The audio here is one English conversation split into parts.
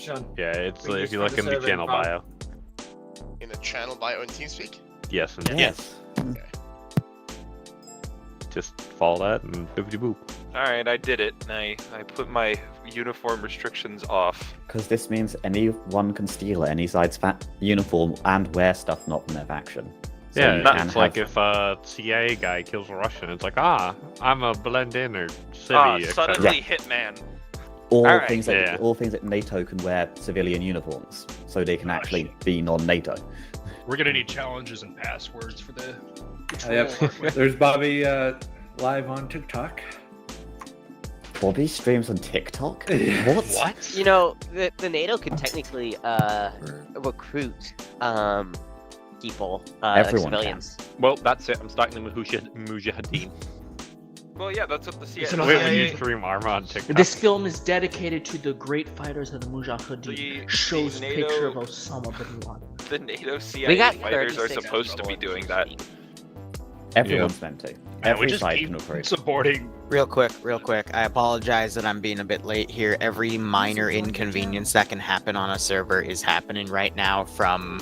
Sean. Yeah, it's Bring if you your look in the server channel info. bio. In the channel bio in TeamSpeak? Yes, and Yes. Okay. just follow that and boopity boop. Alright, I did it. I put my uniform restrictions off. Because this means anyone can steal any side's uniform and wear stuff not in their faction. So Yeah, you can it's like have- if a CIA guy kills a Russian, it's like, I'm a blend in or Ah, civvy, suddenly etc. Hitman. all Alright. things that Yeah. all things that NATO can wear civilian uniforms, so they can actually be non-NATO. We're gonna need challenges and passwords for the. Yep. There's Bobby live on TikTok. Bobby streams on TikTok. What? You know, the NATO could technically recruit people, like Everyone civilians. Well, that's it. I'm starting the Mujahideen. Well, yeah, that's what the CIA. It's an the Wait, when CIA you stream Arma on TikTok. This film is dedicated to the great fighters of the Mujahideen. The Shows NATO picture of Osama bin Laden. the NATO We CIA got fighters are 36 supposed to be people in doing that. TeamSpeak. Everyone's meant to. Man, Every we just side keep can recruit. supporting. Real quick. I apologize that I'm being a bit late here. Every minor inconvenience that can happen on a server is happening right now, from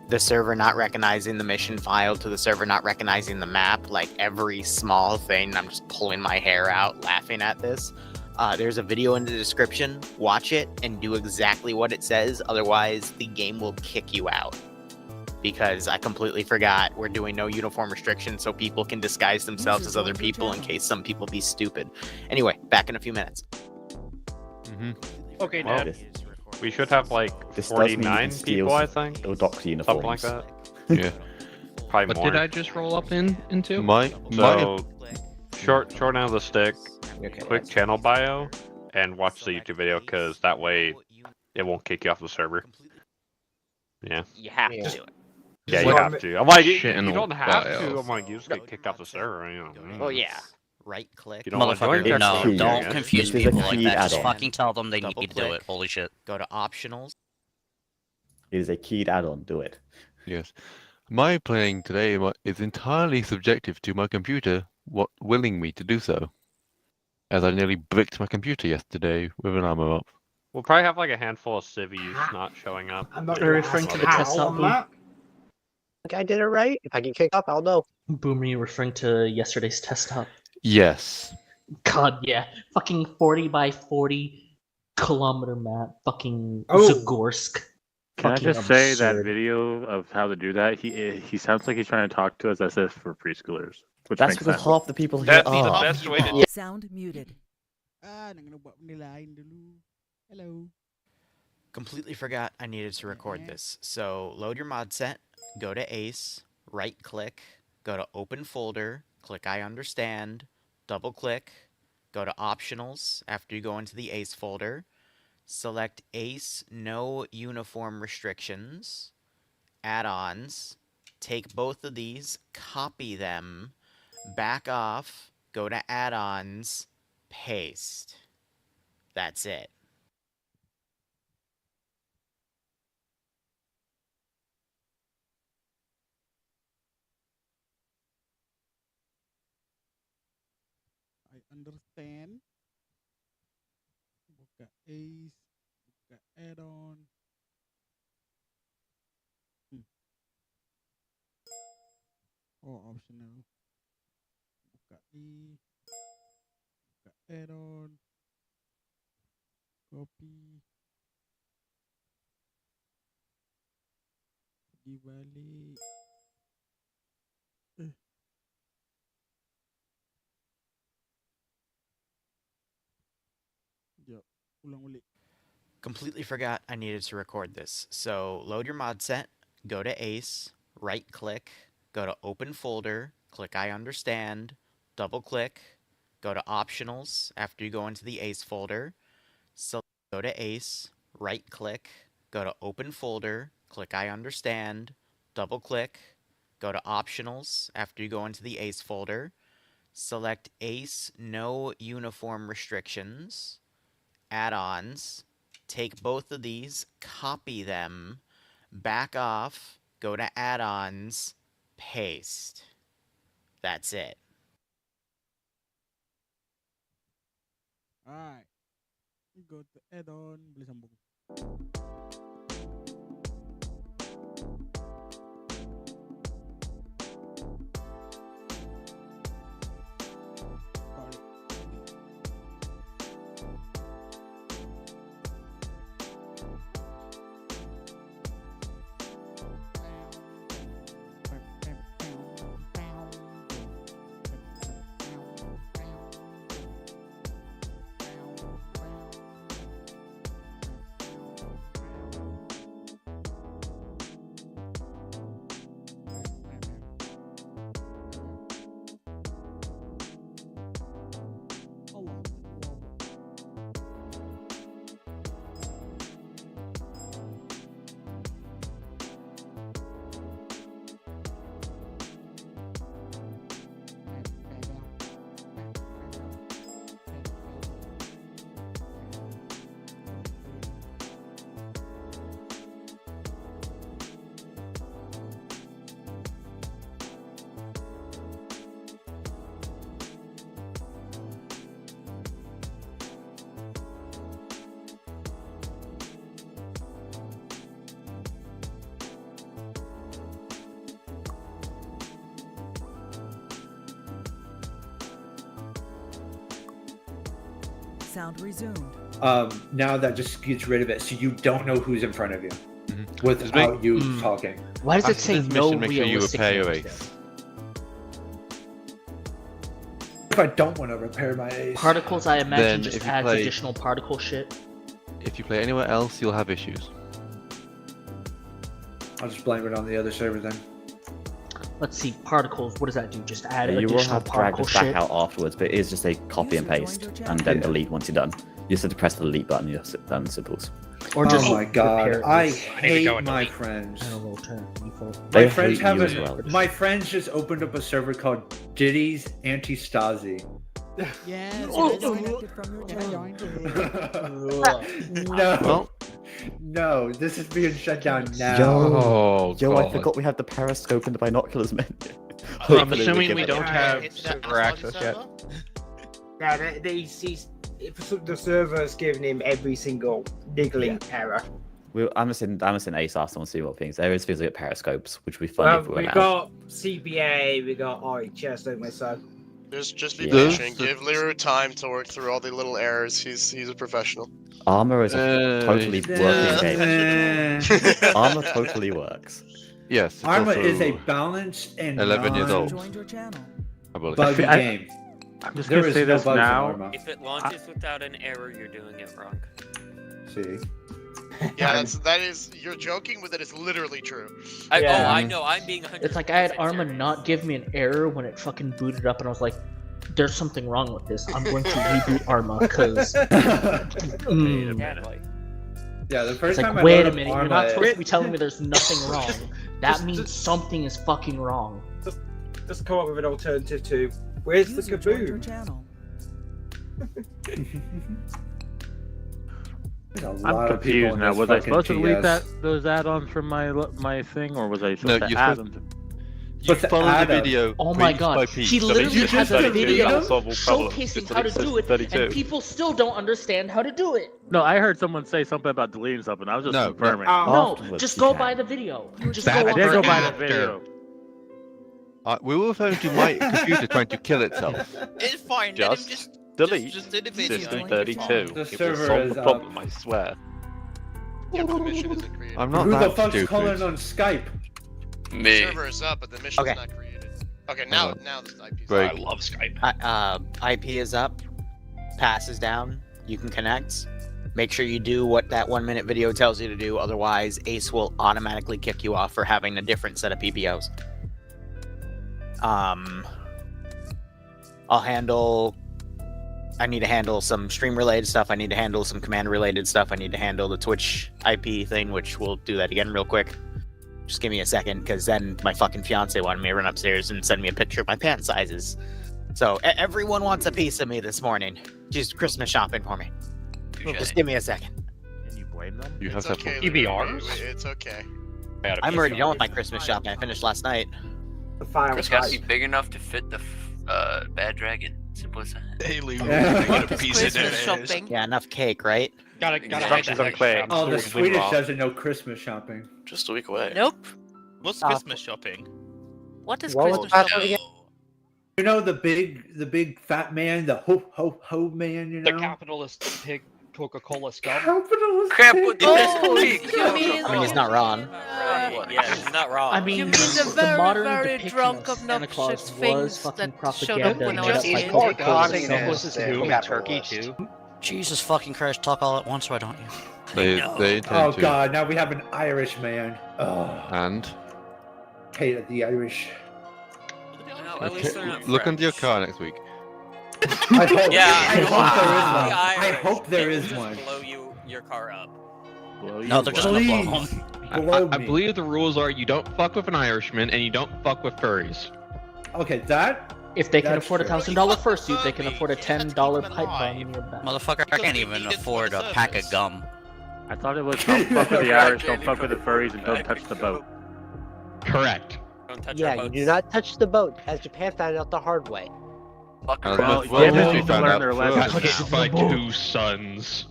the server not recognizing the mission file to the server not recognizing the map. Like, every small thing, I'm just pulling my hair out laughing at this. There's a video in the description. Watch it and do exactly what it says. Otherwise, the game will kick you out. Because I completely forgot we're doing no uniform restrictions, so people can disguise themselves as other people in case some people be stupid. Anyway, back in a few minutes. Okay, Well, Dad. We should have like This does mean you 49 can steal people, I think. or dock Something like uniforms. that. Yeah. Probably What more. did I just roll up into? So, short down of the stick, click channel bio, and watch the YouTube video, because that way it won't kick you off the server. Yeah. You have to do it. Yeah, you What- have to. I'm like, you Shit in don't the have bio. to. I'm like, you just get kicked off the server. You know. Well, yeah. Right click. You don't want to join Motherfucker, their no, server, don't I guess. confuse This is a people like keyed that. Just add-on. fucking tell them they need to do it. Holy shit. Go to optionals. It is a keyed add-on. Do it. Yes. My playing today is entirely subjective to my computer willing me to do so. As I nearly bricked my computer yesterday with an ammo up. We'll probably have like a handful of civvies not showing up. I'm not You're gonna referring ask to the how test out on booth? that. I think I did it right. If I get kicked off, I'll know. Boomer, you referring to yesterday's test hub? Yes. God, yeah. Fucking 40 by 40 kilometer map. Fucking Oh. Zagorsk. Can I Fucking just say that absurd. video of how to do that? He sounds like he's trying to talk to us as if for preschoolers, which That's makes because sense. half the people here That's the are. best way to Sound muted. Hello. Completely forgot I needed to record this. So load your mod set, go to Ace, right click, go to open folder, click I understand, double click, go to optionals after you go into the Ace folder, select Ace no uniform restrictions, add-ons, take both of these, copy them, back off, go to add-ons, paste. That's it. I understand. Buka Ace, buka add-on. Oh, optional. Buka E, buka add-on. Copy. Pergi balik. Sekejap, ulang balik. Completely forgot I needed to record this. So load your mod set, go to Ace, right click, go to open folder, click I understand, double click, go to optionals after you go into the Ace folder, so go to Ace, right click, go to open folder, click I understand, double click, go to optionals after you go into the Ace folder, select Ace no uniform restrictions, add-ons, take both of these, copy them, back off, go to add-ons, paste. That's it. Alright. Go to add-on, boleh sambung. Sound resumed. Now that just gets rid of it, so you don't know who's in front of you Mm-hmm. without you talking. Why does it After say this no mission, make sure you realistic repair your damage ace. there? If I don't want to repair my ace, Particles, I imagine, Then just if you adds play- additional particle shit. If you play anywhere else, you'll have issues. I'll just blame it on the other server then. Let's see, particles. What does that do? Just add You will additional have to drag particle this back shit. out afterwards, but it is just a copy and paste, and then delete once you're done. You just have to press the delete button. You're done simples. Or just oh my god, repair I this. hate my friends. And a little turn. They My friends hate have you as a, well. my friends just opened up a server called Diddy's Anti-Stasi. Yes, No, no, this is being shut down now. Yo, I forgot we had the periscope and the binoculars menu. I'm Hopefully assuming give we it- don't have server access yet. Yeah, the server's giving him every single niggling error. I'm just in Ace asked someone to see what things. There is physical periscopes, which would be funny Well, if we we went out. got CBA, we got RHS, don't we? So Just be Yeah. patient. Give Leroy time to work through all the little errors. He's a professional. Armor is a totally working game. Armor totally works. Yes. It's Arma also is a balanced and 11 years old. buggy game. I'm just There gonna is say no this bugs in now. Arma. If it launches without an error, you're doing it wrong. See. Yeah, that is. You're joking, but that is literally true. Oh, I know. I'm being 100%. It's like I had Arma not give me an error when it fucking booted up, and I was like, "There's something wrong with this. I'm going to reboot Arma because." Yeah, the It's first like, time I wait a loaded minute, you're Arma, not supposed to be telling me there's nothing wrong. That means something is fucking wrong. let's come up with an alternative to where's the kaboom? There's a I'm lot of people confused in now. this Was I fucking supposed to delete TS. those add-ons from my thing, or was I supposed to you're add supposed- them? You But the follow the add-up- video. Oh my piece god, by piece. he literally has a video unsolvable problems. showcasing how to do it, and people still don't understand how to do it. No, I heard someone say something about deleting something. I was just No, confirming. No, just go by the video. Just I go did go up by there. the video. We were referring to my computer trying to kill itself. It's fine. Just delete just do the video. System 32. The It will server solve is the up. problem, I swear. Yeah, but the mission isn't created. I'm not Who the that fuck's stupid. calling on Skype? The server is up, but the mission's Okay. not created. Okay, now the IP's Right. I love Skype. IP is up. Pass is down. You can connect. Make sure you do what that 1 minute video tells you to do. Otherwise, Ace will automatically kick you off for having a different set of PPOs. I need to handle some stream related stuff. I need to handle some command related stuff. I need to handle the Twitch IP thing, which we'll do that again real quick. Just give me a second, because then my fucking fiance wanted me to run upstairs and send me a picture of my pant sizes. So everyone wants a piece of me this morning. She's Christmas shopping for me. Just give me a second. Can you blame them? You have It's to have okay, PBRs? Leroy, It's okay. I'm already done with my Christmas shopping. I finished last night. The file It's got to be big enough to fit the bad dragon. Simple as that. Hey, Lee, get a piece of that. Yeah, enough cake, right? Gotta Instructions unclear. Oh, the Still Swedish wrong. doesn't know Christmas shopping. Just a week away. Nope. What's Oh. Christmas shopping? What is What was Christmas that shopping? again? You know the big fat man, the ho ho ho man. You The know. capitalist pig Coca-Cola scum. Capitalist. Crap, pig. what I mean, he's not wrong. Yeah, he's not wrong. I mean, the modern depiction of Santa Claus was fucking propaganda made up by Coca-Cola. Turkey too. Jesus fucking Christ, talk all at once, why don't you? They Oh intend to. god, now we have an Irish man. Oh, And hated the Irish. No, at least they're not look under your French. car next week. I hope. Yeah, I hope there is one. The I Irish, hope there they is will just one. blow your car up. No, they're just gonna blow Please, him. blow I me. believe the rules are you don't fuck with an Irishman and you don't fuck with furries. Okay, that. If they can That's afford a true. $1,000 fursuit, they can afford a $10 pipe bomb in your back. Motherfucker, I can't even afford a pack of gum. I thought it was don't fuck with the Irish, don't fuck with the furries, and don't touch the boat. Correct. Don't touch Yeah, our you boats. do not touch the boat, as Japan found out the hard way. Fuck And Well, as yeah, well, they history need to found learn out their first. lesson. Touched by two sons.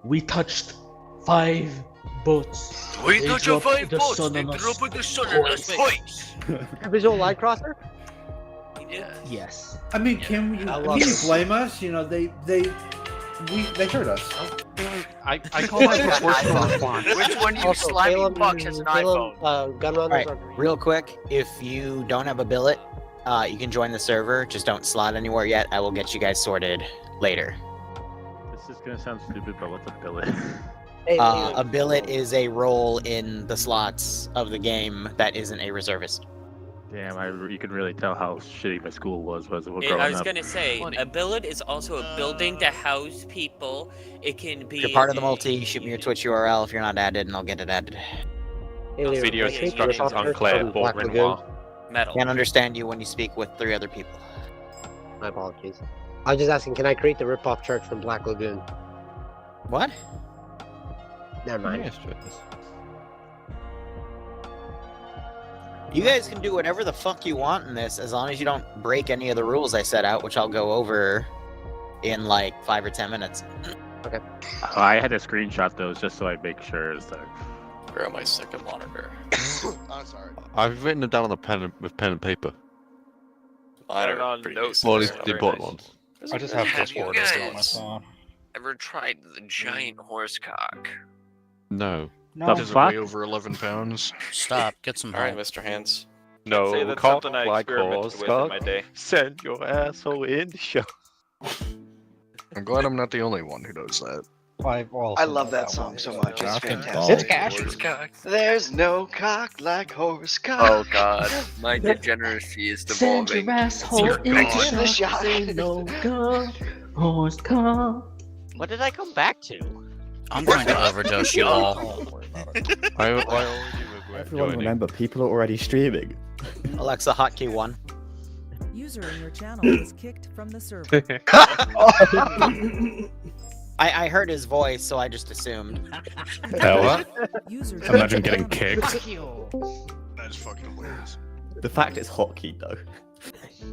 We touched 5 boats. We They touched dropped 5 the boats. sun They on us dropped the sun on us twice. twice. Visual line crosser? Yeah. Yes. I mean, can you blame us? You know, they hurt us. I call that proportional response. Which one of you slimy fucks has an iPhone? Gun Alright, real quick, if you don't have a billet, you can join the server. Just don't slot anywhere yet. I will get you guys sorted later. This is gonna sound stupid, but what's a billet? A billet is a role in the slots of the game that isn't a reservist. Damn, you can really tell how shitty my school was growing I was up. gonna say, a billet is also a building to house people. It can be. If you're part of the multi, shoot me your Twitch URL if you're not added, and I'll get it added. Video instructions unclear. Bolt Renoir. Metal. Can't understand you when you speak with 3 other people. My apologies. I was just asking, can I create the rip-off church from Black Lagoon? What? Never mind. Yes, Travis. You guys can do whatever the fuck you want in this, as long as you don't break any of the rules I set out, which I'll go over in like 5 or 10 minutes. Okay. Oh, I had to screenshot those just so I'd make sure. So. Where am I second monitor? I'm sorry. I've written them down on with pen and paper. I don't know. Notes. Well, at least the important ones. I just have Discord on my phone. Ever tried the giant horse cock? No. No. Is it way over 11 pounds? Stop. Get some Alright, help. Mr. Hands. No, Say that's cock something I like experimented horse with in cock. my day. Send your asshole in the show. I'm glad I'm not the only one who knows that. I love that song so much. It's fantastic. It's Cash. There's no cock like horse cock. Oh god, my degeneracy is Send devolving. your asshole into the shot. Say no gun, horse car. What did I come back to? I'm going to overdose y'all. I already regret Everyone joining. remember, people are already streaming. Alexa, hotkey 1. User in your channel is kicked from the server. I heard his voice, so I just assumed. What? User Imagine getting kicked. That's fucking hilarious. The fact it's hotkey though.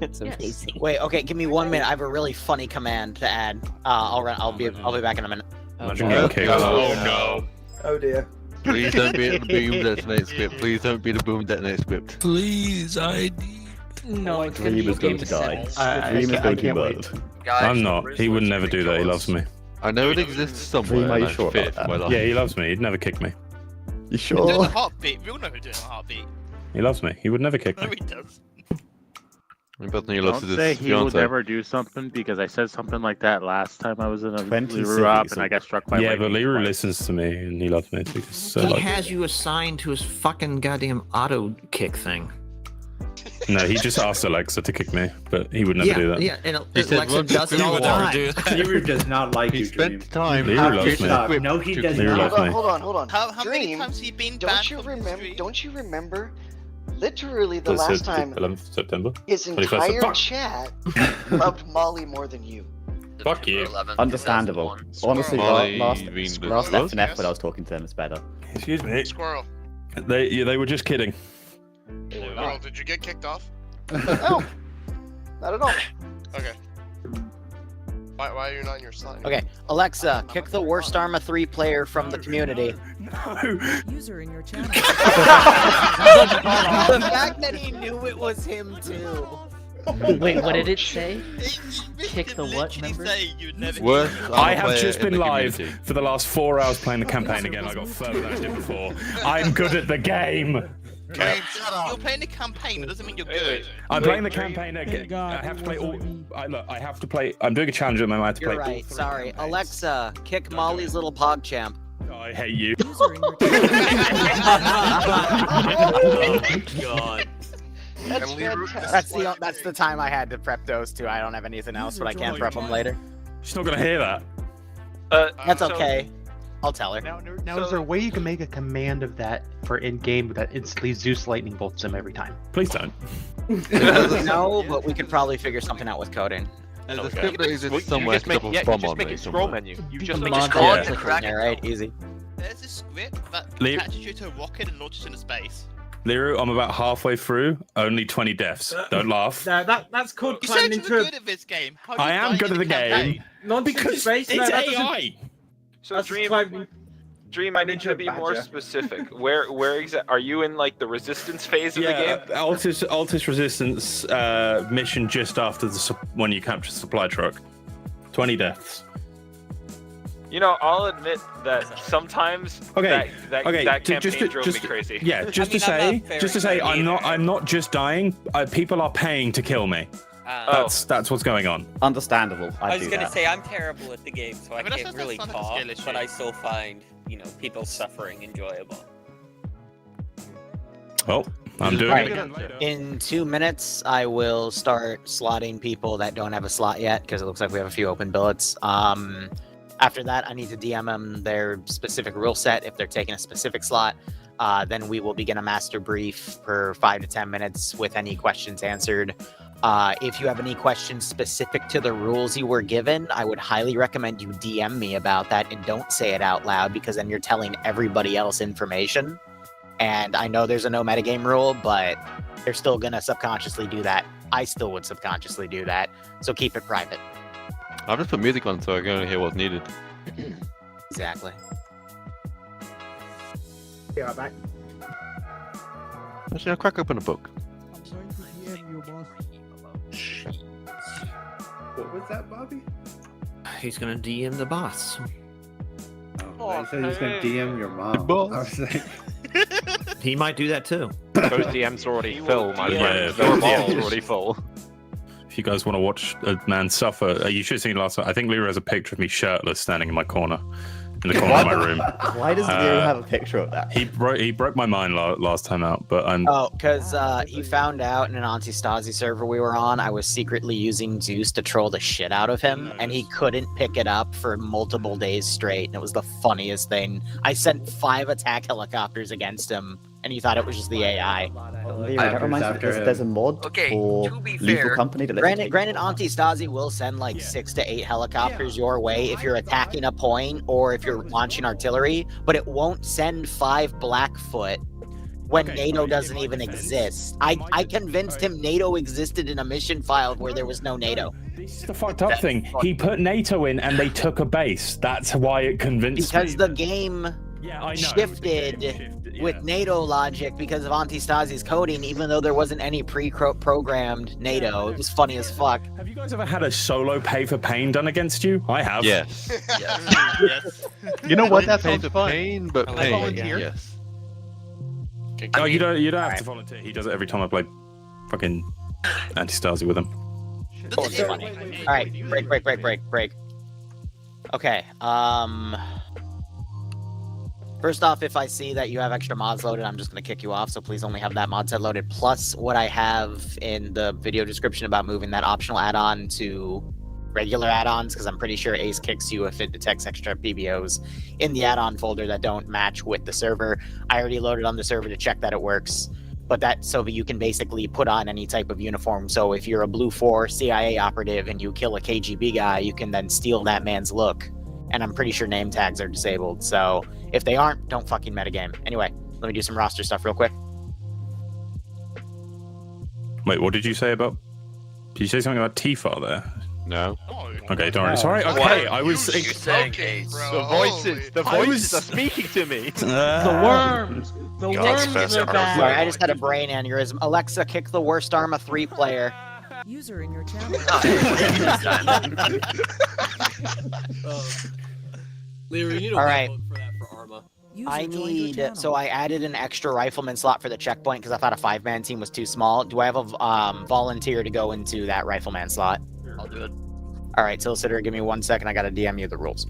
It's amazing. Wait, okay, give me 1 minute. I have a really funny command to add. I'll be back in a minute. Imagine getting kicked. Oh no. Oh dear. Please don't be the boom detonate script. Please don't be the boom detonate script. Please, I. No, it's gonna Dream be is going to die. Dream is going to be murdered. I'm not. He would never do that. He loves me. I know it exists somewhere. Dream, are you and I sure fit about that? my life. Yeah, he loves me. He'd never kick me. You We're doing sure? a heartbeat. We all know we're doing a heartbeat. He loves me. He would never kick No, me. he does. The person he Don't loves is say his he will fiance. never do something because I said something like that last time I was in a 20 Liru op cities and I got struck by Yeah, but lightning Liru twice. listens to me and he loves me too. So, He like, has you assigned to his fucking goddamn auto kick thing. no, he just asked Alexa to kick me, but he would never do that. Yeah, and He said, Alexa "Run does it the all the screen time. Liru does not like He you, Dream. spent time Liru half loves his me. script No, he to does clear Liru not. loves me. Hold on. How many Dream, times have you been don't banned you from the remember? stream? Don't you remember? Literally, the This is last time 11th September. his 21st entire Fuck. chat loved Molly more than you. Fuck you. 11th, Understandable. 2001. Honestly, Molly last being the last what? FNF when I was talking to them is better. Excuse me. Squirrel. They were just kidding. Squirrel, did you get kicked off? No, not at all. Okay. Why are you not in your slide? Okay, Alexa, kick the worst Arma 3 player from the community. User in your channel. The fact that he knew it was him too. Wait, what did it say? Kick the what member? Worst I have player just in been the live community. for the last 4 hours playing the campaign again. I got further than I did before. I'm good at the game. You're playing the campaign, that doesn't mean you're good. I'm playing the campaign again. I have to play all. I have to play. I'm doing a challenge at the moment. I have to You're play all right, 3 sorry. campaigns. Alexa, kick Molly's little PogChamp. Oh, I hate you. User in your Oh God. That's fantastic. That's the time I had to prep those two. I don't have anything else, but I can prep them later. She's not gonna hear that. That's okay. I'll tell her. Now, is there a way you can make a command of that for in-game that instantly Zeus lightning bolts him every time? Please don't. No, but we could probably figure something out with coding. There's a Okay. script that Well, exists you somewhere just to make drop it, a you bomb just on make me it scroll somewhere. menu. You just make Just it call scroll it menu. the crack. Yeah, right, easy. There's a script that Leave- attaches you to a rocket and launches into space. Liru, I'm about halfway through. Only 20 deaths. Don't laugh. That's called You climbing said you into were a good at this game. How I am good at the game. nonsense space. No, It's that doesn't. AI. So That's Dream, climbing. Dream, I need you to be more specific. Where exactly are you in, like the resistance phase of the game? Altis Resistance mission just after when you capture the supply truck. 20 deaths. You know, I'll admit that sometimes that campaign drove me crazy. Yeah, just to say, I'm not just dying. People are paying to kill me. That's what's going on. Understandable. I was gonna say I'm terrible at the game, so I can't really talk, but I still find people suffering enjoyable. Well, I'm doing it again. In 2 minutes, I will start slotting people that don't have a slot yet, because it looks like we have a few open billets. After that, I need to DM them their specific rule set if they're taking a specific slot. Then we will begin a master brief for 5 to 10 minutes with any questions answered. If you have any questions specific to the rules you were given, I would highly recommend you DM me about that and don't say it out loud, because then you're telling everybody else information. And I know there's a no metagame rule, but they're still going to subconsciously do that. I still would subconsciously do that, so keep it private. I've just put music on so I can only hear what's needed. Exactly. Yeah, back. Actually, I'll crack open a book. I'm going to DM you, boss. What was that, Bobby? He's gonna DM the boss. Oh, he said he was going to DM your mom. boss. I was like... He might do that too. Those DMs are already full, my friend. Yeah, Those DMs are already full. If you guys want to watch a man suffer, you should have seen last night. I think Lyra has a picture of me shirtless standing in my corner, in the corner of my room. Why does Lyra have a picture of that? He broke my mind last time out, but I'm. Oh, because he found out in an Anti-Stasi server we were on, I was secretly using Zeus to troll the shit out of him, and he couldn't pick it up for multiple days straight, and it was the funniest thing. I sent 5 attack helicopters against him, and he thought it was just the AI. Lyra, that reminds me, there's a mod for Lethal Company that lets you take... Granted, Anti-Stasi will send like 6 to 8 helicopters your way if you're attacking a point or if you're launching artillery, but it won't send 5 Blackfoot when NATO doesn't even exist. I convinced him NATO existed in a mission file where there was no NATO. This is the fucked up thing. He put NATO in and they took a base. That's why it convinced me. Because the game shifted with NATO logic because of Anti-Stasi's coding, even though there wasn't any pre-programmed NATO. It was funny as fuck. Have you guys ever had a solo pay for pain done against you? I have. Yes. Yes. You know what? That sounds fun. Pain, but pain. Volunteer. Yes. Oh, you don't have to volunteer. He does it every time I play fucking Anti-Stasi with him. Oh, it's funny. All right, break. Okay. First off, if I see that you have extra mods loaded, I'm just going to kick you off, so please only have that mod set loaded, plus what I have in the video description about moving that optional add-on to regular add-ons, because I'm pretty sure Ace kicks you if it detects extra PBOs in the add-on folder that don't match with the server. I already loaded on the server to check that it works, but that's so that you can basically put on any type of uniform. So if you're a Blue 4 CIA operative and you kill a KGB guy, you can then steal that man's look. And I'm pretty sure name tags are disabled, so if they aren't, don't fucking metagame. Anyway, let me do some roster stuff real quick. Wait, what did you say about... Did you say something about Tifa there? No. Okay, don't worry. Sorry, okay, I was... The voices are speaking to me. The worms are back. Sorry, I just had a brain aneurysm. Alexa, kick the worst Arma 3 player. User in your channel. Lyra, you All right. vote for that for Arma. I need, so I added an extra rifleman slot for the checkpoint because I thought a 5-man team was too small. Do I have a volunteer to go into that rifleman slot? I'll do it. All right, Solicitor, give me 1 second. I gotta DM you the rules.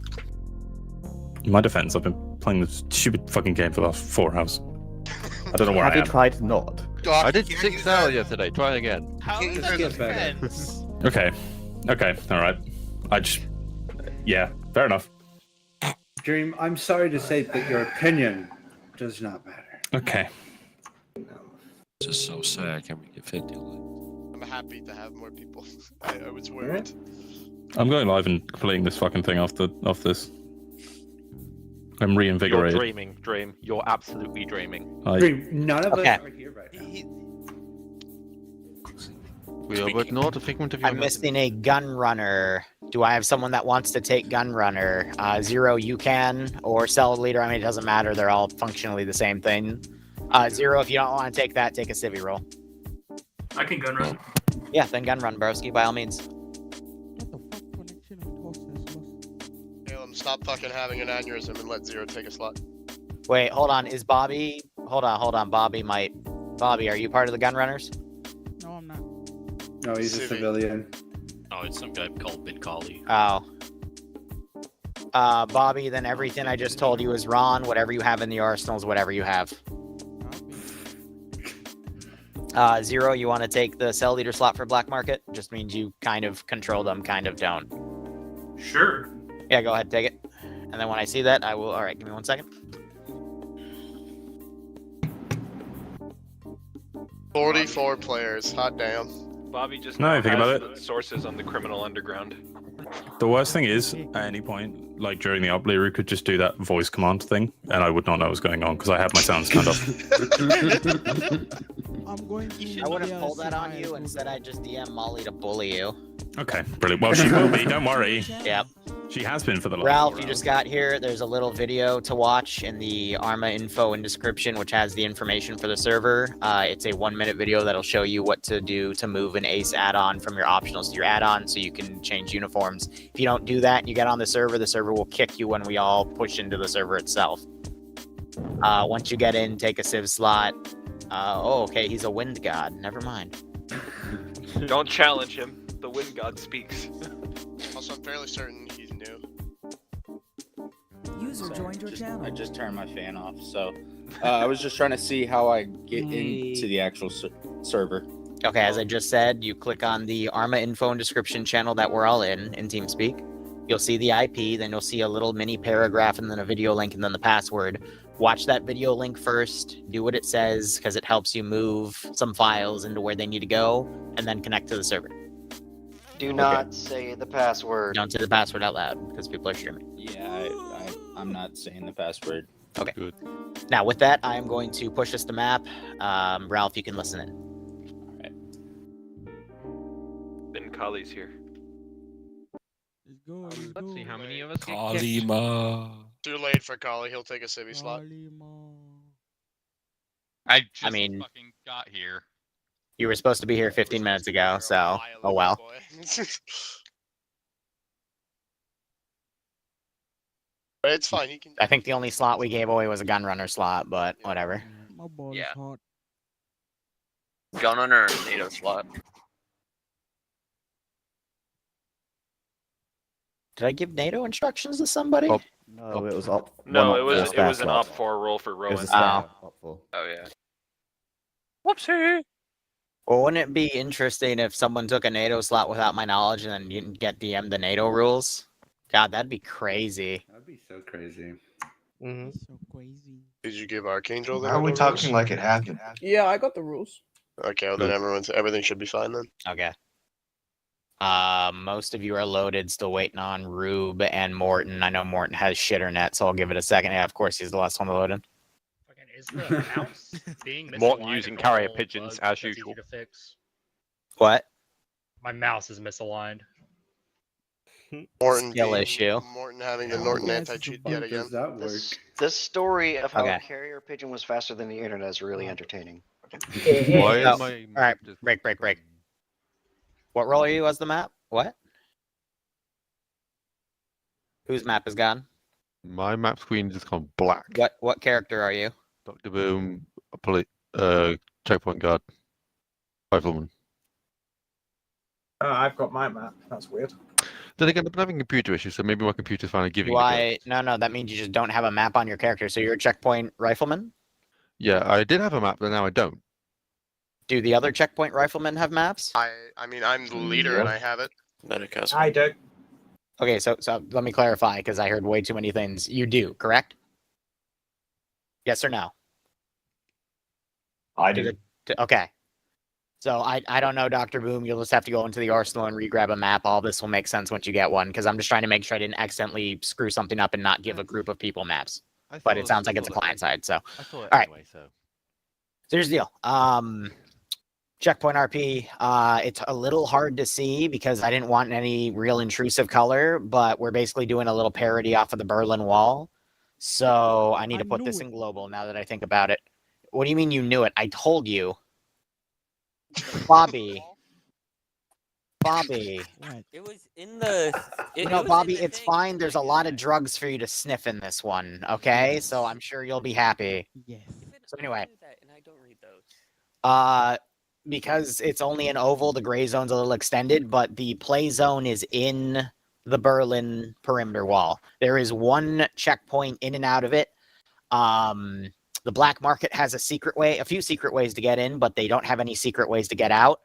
In my defense, I've been playing this stupid fucking game for the last 4 hours. I don't know where I am. Have you tried not? I did 6 hours yesterday. Try again. How is that defense? Okay, alright. Yeah, fair enough. Dream, I'm sorry to say that your opinion does not matter. Okay. This is so sad. I can't get 50. I'm happy to have more people. I was worried. I'm going live and completing this fucking thing off this. I'm reinvigorated. You're dreaming, Dream. You're absolutely dreaming. Dream, none of Okay. us are here right now. We are but not a figment of your I'm missing a gun runner. Do I have someone that wants to take gun runner? Zero, you can, or cell leader. I mean, it doesn't matter. They're all functionally the same thing. Zero, if you don't want to take that, take a civvy roll. I can gun run. Yeah, then gun run, broski, by all means. Caleb, stop fucking having an aneurysm and let Zero take a slot. Wait, hold on. Is Bobby? Hold on. Bobby, are you part of the gun runners? No, I'm not. No, he's a civilian. Oh, it's some guy called Big Collie. Oh. Bobby, then everything I just told you is wrong. Whatever you have in the arsenal is whatever you have. Zero, you want to take the cell leader slot for black market? Just means you kind of control them, kind of don't. Sure. Yeah, go ahead, take it. And then when I see that, I will. All right, give me 1 second. 44 players. Hot damn. Bobby just No, think about the sources on the criminal underground. The worst thing is, at any point, like during the up, Liru could just do that voice command thing, and I would not know what was going on because I have my sounds turned off. I'm going to. I wouldn't pull that on you. Instead, I just DM Molly to bully you. Okay, brilliant. Well, she will be. Don't worry. Yep. She has been for the last. Ralph, you just got here. There's a little video to watch in the Arma info and description, which has the information for the server. It's a 1-minute video that'll show you what to do to move an ACE add-on from your optionals to your add-on so you can change uniforms. If you don't do that and you get on the server will kick you when we all push into the server itself. Once you get in, take a civ slot. Oh, okay, he's a wind god. Never mind. Don't challenge him. The wind god speaks. Also, I'm fairly certain he's new. User joined your channel. I just turned my fan off, so I was just trying to see how I get into the actual server. Okay, as I just said, you click on the Arma info and description channel that we're all in TeamSpeak. You'll see the IP, then you'll see a little mini paragraph and then a video link and then the password. Watch that video link first, do what it says, because it helps you move some files into where they need to go, and then connect to the server. Do not say the password. Don't say the password out loud, because people are streaming. Yeah, I'm not saying the password. Okay. Good. Now, with that, I am going to push us to map. Ralph, you can listen in. Ben Kali's here. Let's go. Let's see how many of us get Kalima. Too late for Kali. He'll take a civvy slot. I mean, fucking got here. You were supposed to be here 15 minutes ago, so oh well. But it's fine. He can. I think the only slot we gave away was a gun runner slot, but whatever. My ball Yeah. is hot. Gun runner or NATO slot. Did I give NATO instructions to somebody? No, it was up. No, one it was spare an slot. up 4 roll for It Rowan. was a spare up for. Oh yeah. Whoopsie. Well, wouldn't it be interesting if someone took a NATO slot without my knowledge and then you didn't get DM the NATO rules? God, that'd be crazy. That'd be so crazy. So crazy. Did you give Archangel the Are we talking like it happened? Yeah, I got the rules. Okay, well then everything should be fine then. Okay. Most of you are loaded, still waiting on Rube and Morton. I know Morton has shitternet, so I'll give it a second. Yeah, of course, he's the last one loaded. Is the mouse being Morton misaligned using a carrier normal pigeons bug as that's easy usual. to fix? What? My mouse is misaligned. Morton Skill being- issue. Morton having the Norton anti-cheat yet again. Does that work? This story of how Okay. a carrier pigeon was faster than the internet is really entertaining. Why Oh, is my all right, break. What role are you as the map? What? Whose map is gone? My map screen just gone black. What character are you? Dr. Boom, checkpoint guard, rifleman. I've got my map. That's weird. Then again, I've been having computer issues, so maybe my computer's finally giving me. Why? No, that means you just don't have a map on your character. So you're a checkpoint rifleman? Yeah, I did have a map, but now I don't. Do the other checkpoint riflemen have maps? I mean, I'm the leader and I have it. I do. Okay, so let me clarify because I heard way too many things. You do, correct? Yes or no? I do. Okay. So I don't know, Dr. Boom. You'll just have to go into the arsenal and re-grab a map. All this will make sense once you get one, because I'm just trying to make sure I didn't accidentally screw something up and not give a group of people maps. But it sounds like it's a client side, so. I thought it All right. anyway, so. So here's the deal. Checkpoint RP. It's a little hard to see because I didn't want any real intrusive color, but we're basically doing a little parody off of the Berlin Wall. So I need to put this in global now that I think about it. What do you mean you knew it? I told you. Bobby. Bobby. It was in the. You know, Bobby, it's fine. There's a lot of drugs for you to sniff in this one, okay? So I'm sure you'll be happy. Yes. So anyway. And I don't read those. Because it's only an oval, the gray zone's a little extended, but the play zone is in the Berlin perimeter wall. There is one checkpoint in and out of it. The black market has a few secret ways to get in, but they don't have any secret ways to get out.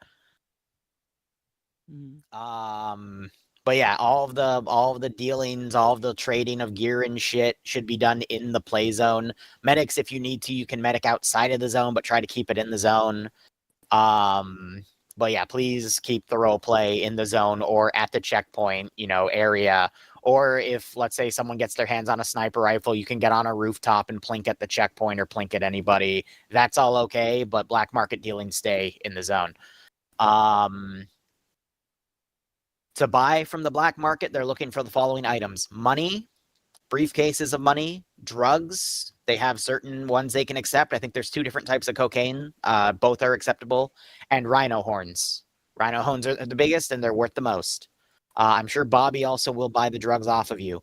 But yeah, all of the dealings, all of the trading of gear and shit should be done in the play zone. Medics, if you need to, you can medic outside of the zone, but try to keep it in the zone. But yeah, please keep the role play in the zone or at the checkpoint, area. Or if, let's say, someone gets their hands on a sniper rifle, you can get on a rooftop and plink at the checkpoint or plink at anybody. That's all okay, but black market dealings stay in the zone. To buy from the black market, they're looking for the following items: money, briefcases of money, drugs. They have certain ones they can accept. I think there's 2 different types of cocaine. Both are acceptable. And rhino horns. Rhino horns are the biggest, and they're worth the most. I'm sure Bobby also will buy the drugs off of you.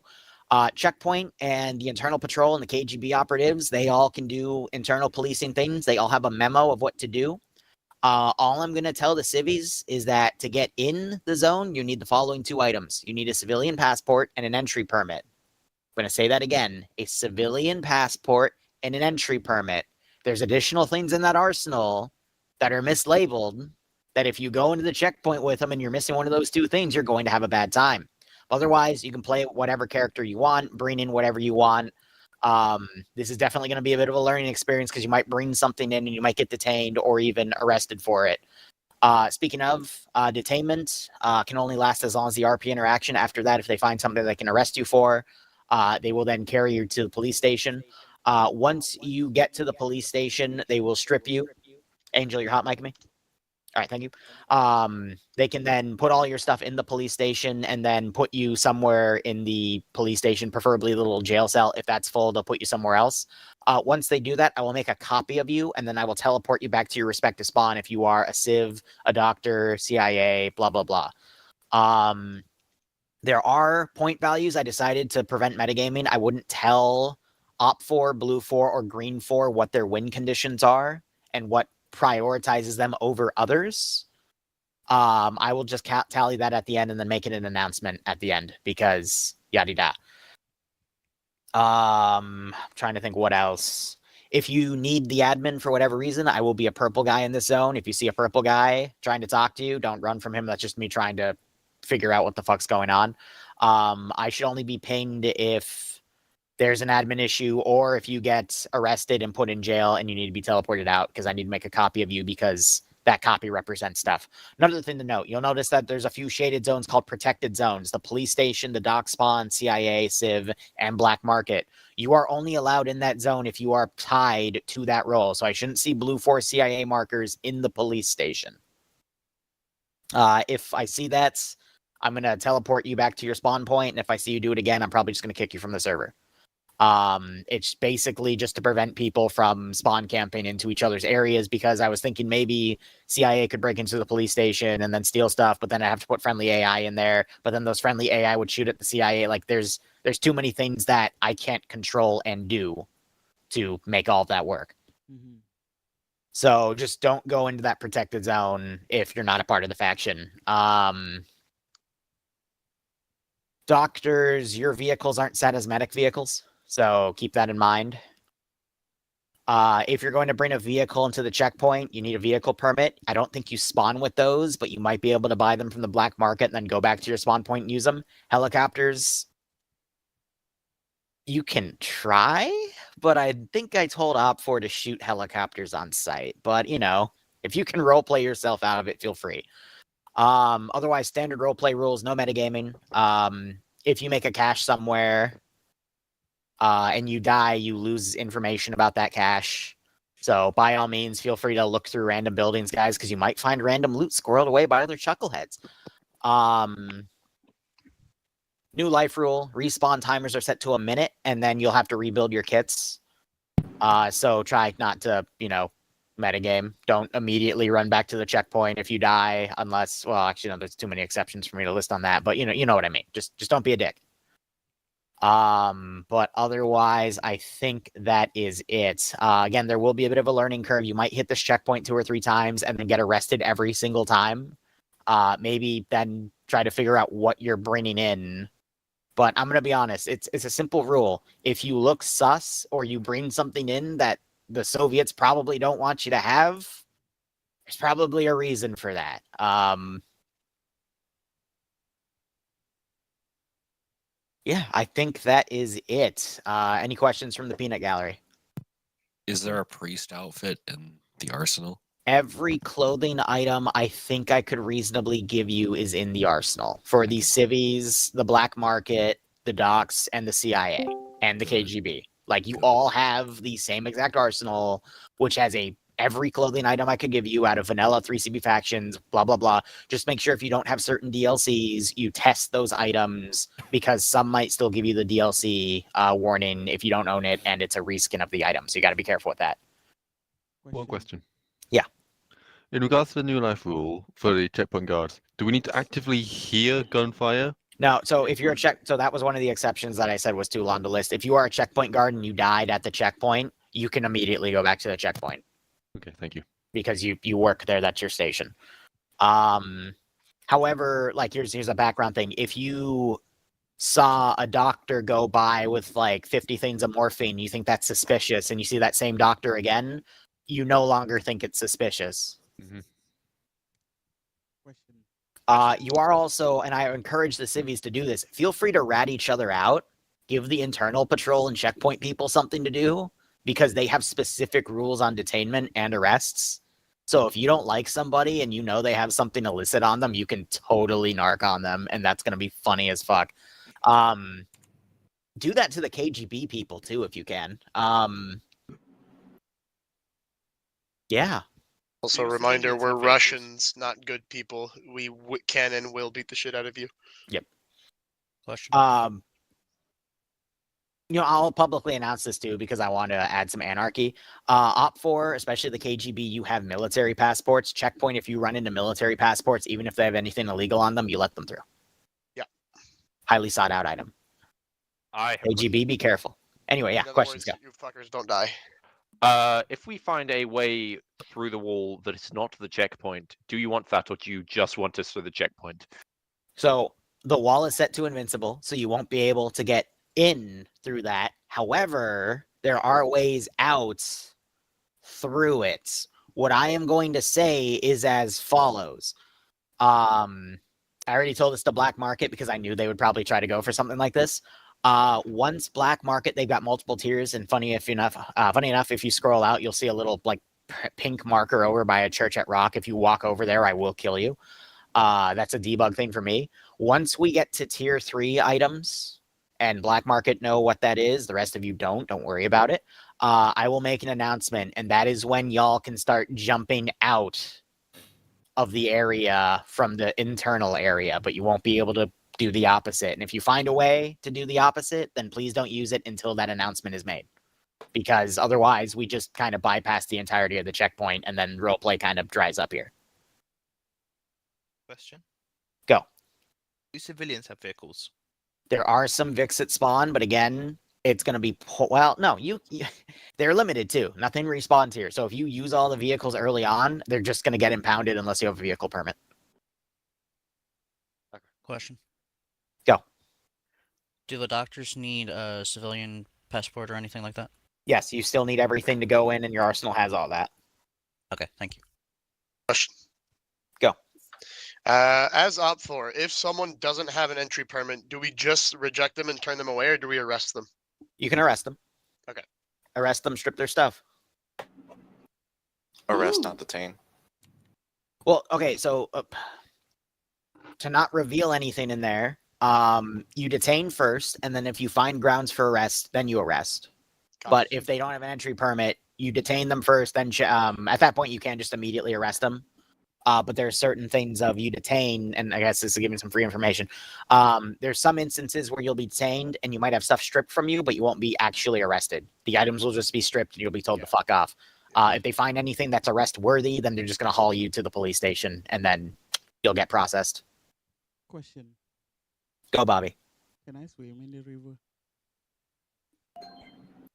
Checkpoint and the internal patrol and the KGB operatives, they all can do internal policing things. They all have a memo of what to do. All I'm going to tell the civvies is that to get in the zone, you need the following 2 items. You need a civilian passport and an entry permit. I'm going to say that again. A civilian passport and an entry permit. There's additional things in that arsenal that are mislabeled that if you go into the checkpoint with them and you're missing one of those 2 things, you're going to have a bad time. Otherwise, you can play whatever character you want, bring in whatever you want. This is definitely going to be a bit of a learning experience because you might bring something in and you might get detained or even arrested for it. Speaking of detainment, can only last as long as the RP interaction. After that, if they find something they can arrest you for, they will then carry you to the police station. Once you get to the police station, they will strip you. Angel, you're hot micing me? All right, thank you. They can then put all your stuff in the police station and then put you somewhere in the police station, preferably a little jail cell. If that's full, they'll put you somewhere else. Once they do that, I will make a copy of you, and then I will teleport you back to your respective spawn if you are a civ, a doctor, CIA, blah, blah, blah. There are point values. I decided to prevent metagaming. I wouldn't tell Op4, Blue 4, or Green 4 what their win conditions are and what prioritizes them over others. I will just tally that at the end and then make it an announcement at the end because yada da. Trying to think what else. If you need the admin for whatever reason, I will be a purple guy in this zone. If you see a purple guy trying to talk to you, don't run from him. That's just me trying to figure out what the fuck's going on. I should only be pinged if there's an admin issue or if you get arrested and put in jail and you need to be teleported out because I need to make a copy of you because that copy represents stuff. Another thing to note, you'll notice that there's a few shaded zones called protected zones. The police station, the dock spawn, CIA, Civ, and Black Market. You are only allowed in that zone if you are tied to that role. So I shouldn't see Blue 4 CIA markers in the police station. If I see that, I'm going to teleport you back to your spawn point. And if I see you do it again, I'm probably just going to kick you from the server. It's basically just to prevent people from spawn camping into each other's areas because I was thinking maybe CIA could break into the police station and then steal stuff, but then I have to put friendly AI in there. But then those friendly AI would shoot at the CIA. Like there's too many things that I can't control and do to make all of that work. Mm-hmm. So just don't go into that protected zone if you're not a part of the faction. Doctors, your vehicles aren't set as medic vehicles. So keep that in mind. If you're going to bring a vehicle into the checkpoint, you need a vehicle permit. I don't think you spawn with those, but you might be able to buy them from the black market and then go back to your spawn point and use them. Helicopters, you can try, but I think I told Op4 to shoot helicopters on site. But, you know, if you can roleplay yourself out of it, feel free. Otherwise, standard roleplay rules, no metagaming. If you make a cache somewhere... and you die, you lose information about that cache. So by all means, feel free to look through random buildings, guys, because you might find random loot squirreled away by other chuckleheads. New life rule: respawn timers are set to a minute, and then you'll have to rebuild your kits. So try not to, metagame. Don't immediately run back to the checkpoint if you die, unless, well, actually, no, there's too many exceptions for me to list on that. But you know what I mean. Just don't be a dick. But otherwise, I think that is it. Again, there will be a bit of a learning curve. You might hit this checkpoint 2 or 3 times and then get arrested every single time. Maybe then try to figure out what you're bringing in. But I'm going to be honest, it's a simple rule. If you look sus or you bring something in that the Soviets probably don't want you to have, there's probably a reason for that. Yeah, I think that is it. Any questions from the peanut gallery? Is there a priest outfit in the arsenal? Every clothing item I think I could reasonably give you is in the arsenal. For the civvies, the black market, the docks, and the CIA, and the KGB. Like, you all have the same exact arsenal, which has every clothing item I could give you out of vanilla 3CB factions, blah, blah, blah. Just make sure if you don't have certain DLCs, you test those items, because some might still give you the DLC warning if you don't own it, and it's a reskin of the item. So you got to be careful with that. One question. Yeah. In regards to the new life rule for the checkpoint guards, do we need to actively hear gunfire? No, so if you're so that was one of the exceptions that I said was too long to list. If you are a checkpoint guard and you died at the checkpoint, you can immediately go back to the checkpoint. Okay, thank you. Because you work there, that's your station. However, like here's a background thing. If you saw a doctor go by with like 50 things of morphine, you think that's suspicious, and you see that same doctor again, you no longer think it's suspicious. Mm-hmm. You are also, and I encourage the civvies to do this, feel free to rat each other out. Give the internal patrol and checkpoint people something to do, because they have specific rules on detainment and arrests. So if you don't like somebody and you know they have something illicit on them, you can totally narc on them, and that's going to be funny as fuck. Do that to the KGB people, too, if you can. Yeah. Also, a reminder, we're Russians, not good people. We can and will beat the shit out of you. Yep. Question. I'll publicly announce this too, because I want to add some anarchy. Op4, especially the KGB, you have military passports. Checkpoint, if you run into military passports, even if they have anything illegal on them, you let them through. Yeah. Highly sought out item. KGB, be careful. Anyway, yeah, questions go. You fuckers don't die. If we find a way through the wall that is not the checkpoint, do you want that, or do you just want us through the checkpoint? So the wall is set to invincible, so you won't be able to get in through that. However, there are ways out through it. What I am going to say is as follows. I already told this to Black Market because I knew they would probably try to go for something like this. Once Black Market, they've got multiple tiers, and funny enough, if you scroll out, you'll see a little like pink marker over by a church at Rock. If you walk over there, I will kill you. That's a debug thing for me. Once we get to tier 3 items, and Black Market know what that is, the rest of you don't worry about it. I will make an announcement, and that is when y'all can start jumping out of the area from the internal area, but you won't be able to do the opposite. And if you find a way to do the opposite, then please don't use it until that announcement is made. Because otherwise, we just kind of bypass the entirety of the checkpoint, and then roleplay kind of dries up here. Question. Go. Do civilians have vehicles? There are some Vix at spawn, but again, it's going to be... Well, no, they're limited too. Nothing respawns here. So if you use all the vehicles early on, they're just going to get impounded unless you have a vehicle permit. Okay. Question. Go. Do the doctors need a civilian passport or anything like that? Yes, you still need everything to go in, and your arsenal has all that. Okay, thank you. Question. Go. As Op4, if someone doesn't have an entry permit, do we just reject them and turn them away, or do we arrest them? You can arrest them. Okay. Arrest them, strip their stuff. Arrest, not detain. Well, okay, so to not reveal anything in there, you detain first, and then if you find grounds for arrest, then you arrest. But if they don't have an entry permit, you detain them first. Then at that point, you can just immediately arrest them. But there are certain things of you detain, and I guess this is giving some free information. There's some instances where you'll be detained and you might have stuff stripped from you, but you won't be actually arrested. The items will just be stripped and you'll be told to fuck off. If they find anything that's arrest worthy, then they're just going to haul you to the police station and then you'll get processed. Question. Go, Bobby. Can I swim in the river?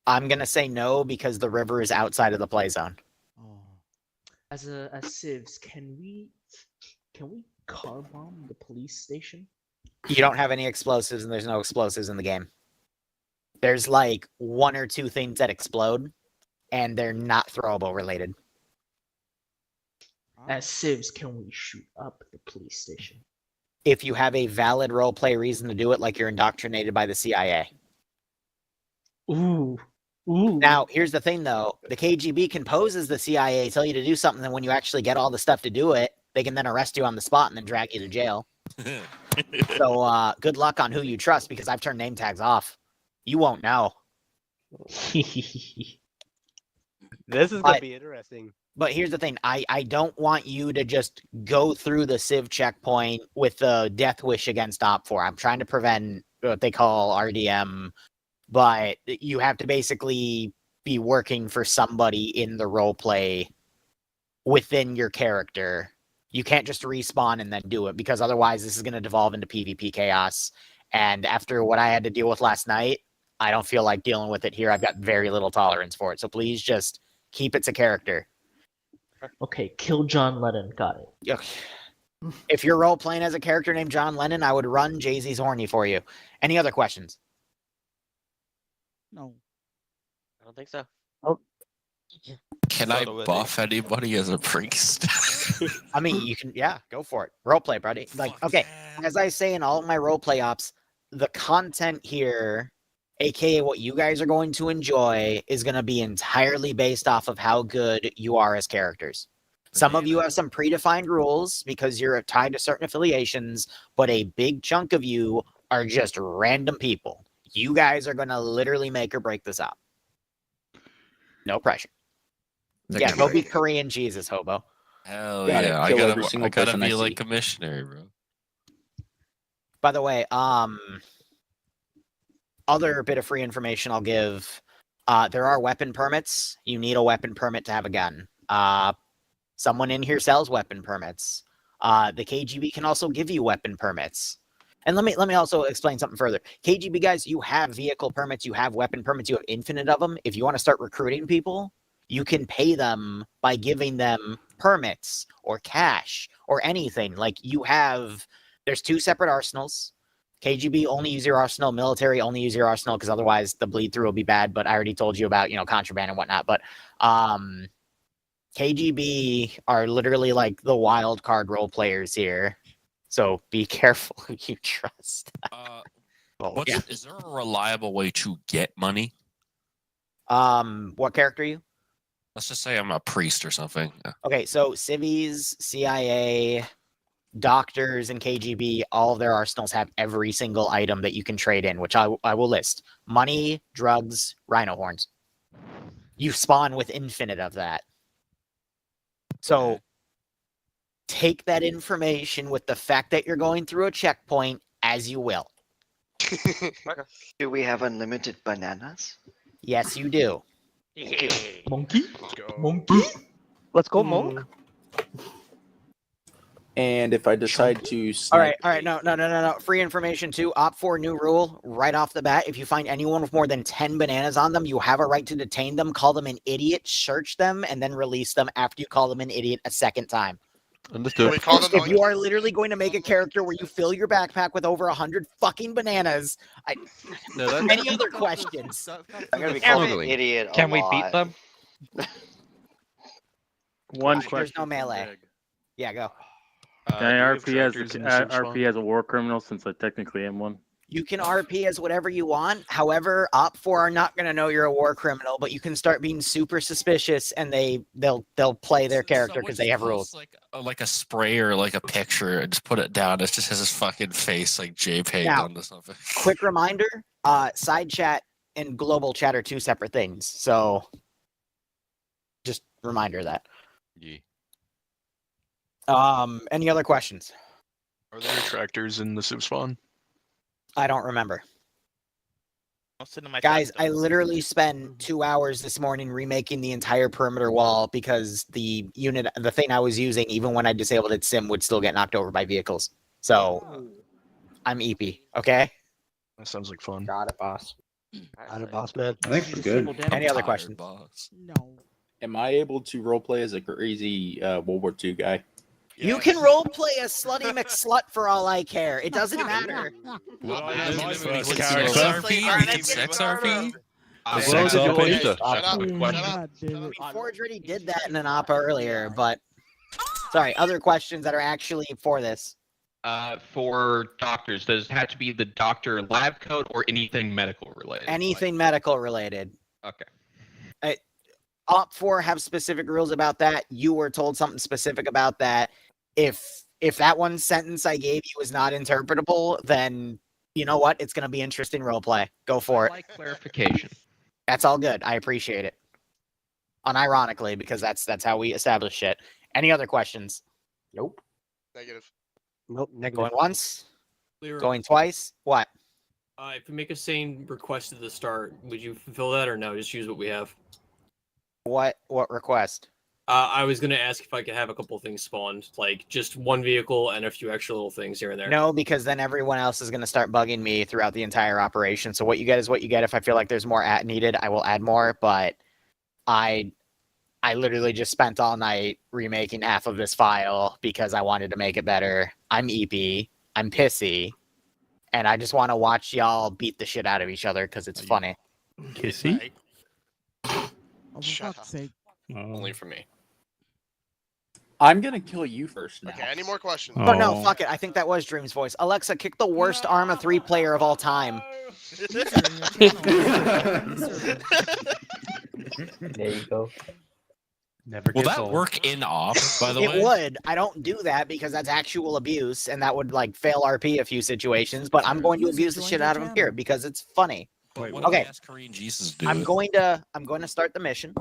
I'm going to say no because the river is outside of the play zone. As civs, can we car bomb the police station? You don't have any explosives and there's no explosives in the game. There's like 1 or 2 things that explode and they're not throwable related. As civs, can we shoot up the police station? If you have a valid roleplay reason to do it, like you're indoctrinated by the CIA. Ooh. Now, here's the thing, though. The KGB can pose as the CIA, tell you to do something, and when you actually get all the stuff to do it, they can then arrest you on the spot and then drag you to jail. So, good luck on who you trust, because I've turned name tags off. You won't know. This is going to be interesting. But here's the thing. I don't want you to just go through the civ checkpoint with the death wish against Op4. I'm trying to prevent what they call RDM, but you have to basically be working for somebody in the role play within your character. You can't just respawn and then do it, because otherwise this is going to devolve into PvP chaos. And after what I had to deal with last night, I don't feel like dealing with it here. I've got very little tolerance for it. So please just keep it to character. Okay, kill John Lennon. Got it. If you're role playing as a character named John Lennon, I would run Jay-Z's horny for you. Any other questions? No. I don't think so. Oh. Can I buff anybody as a priest? I mean, you can, yeah, go for it. Roleplay, buddy. Like, okay, as I say in all of my roleplay ops, the content here, aka what you guys are going to enjoy, is going to be entirely based off of how good you are as characters. Some of you have some predefined rules because you're tied to certain affiliations, but a big chunk of you are just random people. You guys are going to literally make or break this up. No pressure. Yeah, go be Korean Jesus, hobo. Hell yeah, I gotta be like a missionary, bro. By the way, other bit of free information I'll give. There are weapon permits. You need a weapon permit to have a gun. Someone in here sells weapon permits. The KGB can also give you weapon permits. And let me also explain something further. KGB guys, you have vehicle permits, you have weapon permits, you have infinite of them. If you want to start recruiting people, you can pay them by giving them permits or cash or anything. Like there's 2 separate arsenals. KGB only use your arsenal, military only use your arsenal, because otherwise the bleed through will be bad. But I already told you about, contraband and whatnot. But KGB are literally like the wild card role players here. So be careful who you trust. Is there a reliable way to get money? What character are you? Let's just say I'm a priest or something. Okay, so civvies, CIA, doctors, and KGB, all of their arsenals have every single item that you can trade in, which I will list. Money, drugs, rhino horns. You spawn with infinite of that. So take that information with the fact that you're going through a checkpoint as you will. Do we have unlimited bananas? Yes, you do. Yeah. Monkey? Let's go. Monkey? Let's go, monk. And if I decide to All right. No. Free information too. Op4 new rule right off the bat. If you find anyone with more than 10 bananas on them, you have a right to detain them, call them an idiot, search them, and then release them after you call them an idiot a second time. Understood. If you are literally going to make a character where you fill your backpack with over 100 fucking bananas, any other questions? I'm gonna be called an idiot. Can we beat them? One There's question. no melee. Yeah, go. Can I RP as a war criminal, since I technically am one? You can RP as whatever you want. However, Op4 are not going to know you're a war criminal, but you can start being super suspicious, and they'll play their character because they have rules. Like a spray or like a picture and just put it down. It just has his fucking face like JPEG Now, onto something. Quick reminder, side chat and global chat are two separate things. So, just reminder of that. Yeah. Any other questions? Are there tractors in the soup spawn? I don't remember. Guys, I literally spent 2 hours this morning remaking the entire perimeter wall because the thing I was using, even when I disabled its sim, would still get knocked over by vehicles. So, I'm EP, okay? That sounds like fun. Got it, boss. Got it, boss, man. I think we're good. Any other questions? No. Am I able to roleplay as a crazy World War II guy? You can roleplay a slutty McSlut for all I care. It doesn't matter. Sex RP? Forge already did that in an APA earlier, but sorry, other questions that are actually for this. For doctors, does it have to be the doctor lab coat or anything medical related? Anything medical related. Okay. Op4 have specific rules about that. You were told something specific about that. If that one sentence I gave you is not interpretable, then you know what? It's going to be interesting roleplay. Go for it. Like clarification. That's all good. I appreciate it. Unironically, because that's how we establish shit. Any other questions? Nope. Negative. Nope. Negative. Going once? Going twice? What? If we make a sane request at the start, would you fulfill that or no? Just use what we have. What request? I was going to ask if I could have a couple things spawned, like just one vehicle and a few extra little things here and there. No, because then everyone else is going to start bugging me throughout the entire operation. So what you get is what you get. If I feel like there's more needed, I will add more. But I literally just spent all night remaking half of this file because I wanted to make it better. I'm EP. I'm pissy. And I just want to watch y'all beat the shit out of each other because it's funny. Kissy? Oh, for fuck's sake. Only for me. I'm gonna kill you first now. Okay, any more questions? Oh no, fuck it. I think that was Dream's voice. Alexa, kick the worst Arma 3 player of all time. There you go. Never Will that work in op, by the way? It would. I don't do that because that's actual abuse, and that would like fail RP a few situations. But I'm going to abuse the shit out of him here because it's funny. Wait, Okay. Korean Jesus do I'm going to start the mission.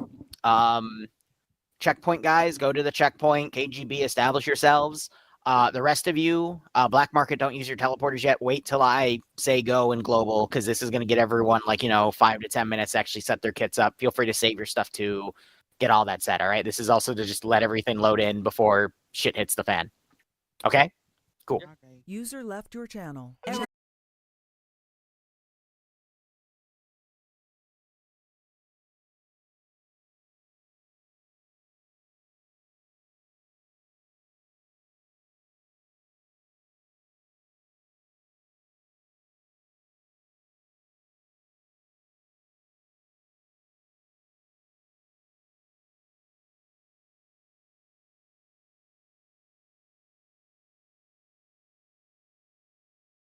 Checkpoint guys, go to the checkpoint. KGB, establish yourselves. The rest of you, Black Market, don't use your teleporters yet. Wait till I say go in global because this is going to get everyone 5 to 10 minutes to actually set their kits up. Feel free to save your stuff too. Get all that set. All right. This is also to just let everything load in before shit hits the fan. Okay. Cool. User left your channel.